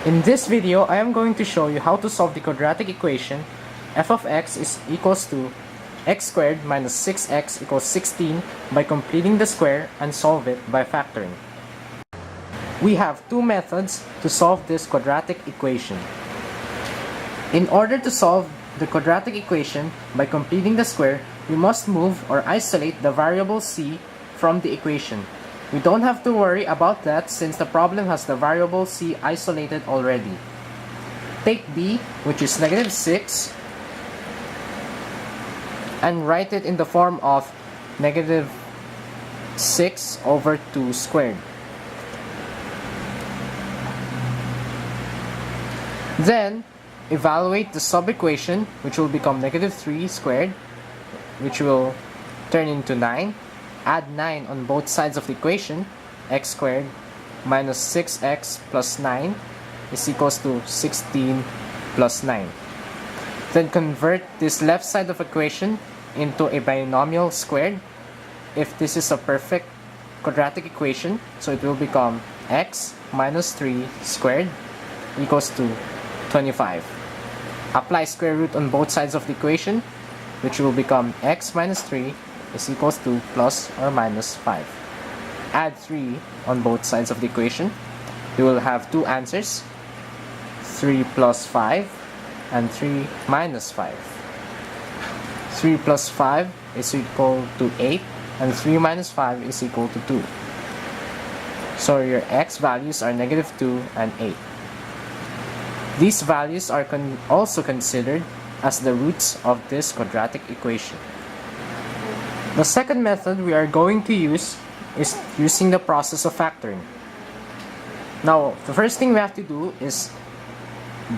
In this video, I am going to show you how to solve the quadratic equation f of x is equals to x squared minus 6x equals 16 by completing the square and solve it by factoring. We have two methods to solve this quadratic equation. In order to solve the quadratic equation by completing the square, we must move or isolate the variable c from the equation. We don't have to worry about that since the problem has the variable c isolated already. Take b, which is negative 6, and write it in the form of negative 6 over 2 squared. Then, evaluate the sub-equation, which will become negative 3 squared, which will turn into 9. Add 9 on both sides of the equation. X squared minus 6x plus 9 is equals to 16 plus 9. Then convert this left side of equation into a binomial squared if this is a perfect quadratic equation. So it will become x minus 3 squared equals to 25. Apply square root on both sides of the equation, which will become x minus 3 is equals to plus or minus 5. Add 3 on both sides of the equation. You will have two answers, 3 plus 5 and 3 minus 5. 3 plus 5 is equal to 8 and 3 minus 5 is equal to 2. So your x values are negative 2 and 8. These values are also considered as the roots of this quadratic equation. The second method we are going to use is using the process of factoring. Now, the first thing we have to do is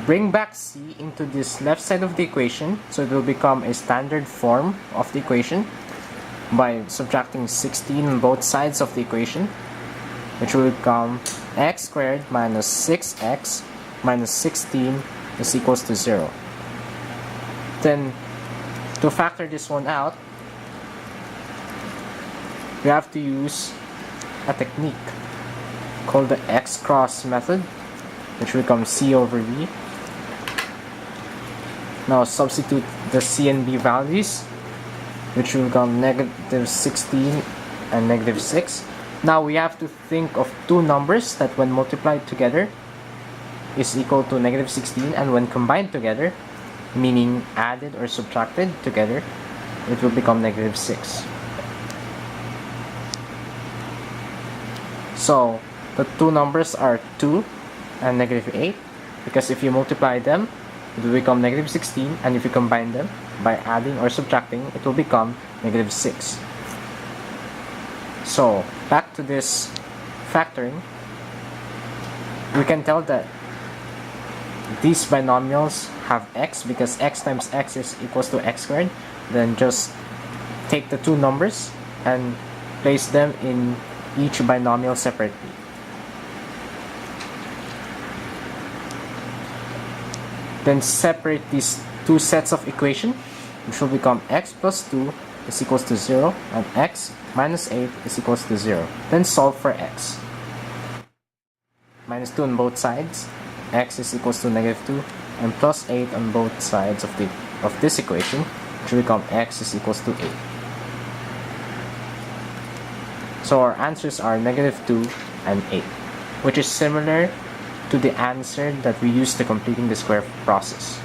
bring back c into this left side of the equation, so it will become a standard form of the equation by subtracting 16 on both sides of the equation, which will become x squared minus 6x minus 16 is equals to 0. Then, to factor this one out, we have to use a technique called the x cross method, which becomes c over v. Now substitute the c and b values, which will become negative 16 and negative 6. Now we have to think of two numbers that when multiplied together is equal to negative 16, and when combined together, meaning added or subtracted together, it will become negative 6. So the two numbers are 2 and negative 8, because if you multiply them, it will become negative 16, and if you combine them by adding or subtracting, it will become negative 6. So back to this factoring, we can tell that these binomials have x because x times x is equals to x squared. Then just take the two numbers and place them in each binomial separately. Then separate these two sets of equation, which will become x plus 2 is equals to 0 and x minus 8 is equals to 0. Then solve for x. Minus 2 on both sides, x is equals to negative 2, and plus 8 on both sides of this equation, which will become x is equals to 8. So our answers are negative 2 and 8, which is similar to the answer that we used to completing the square process.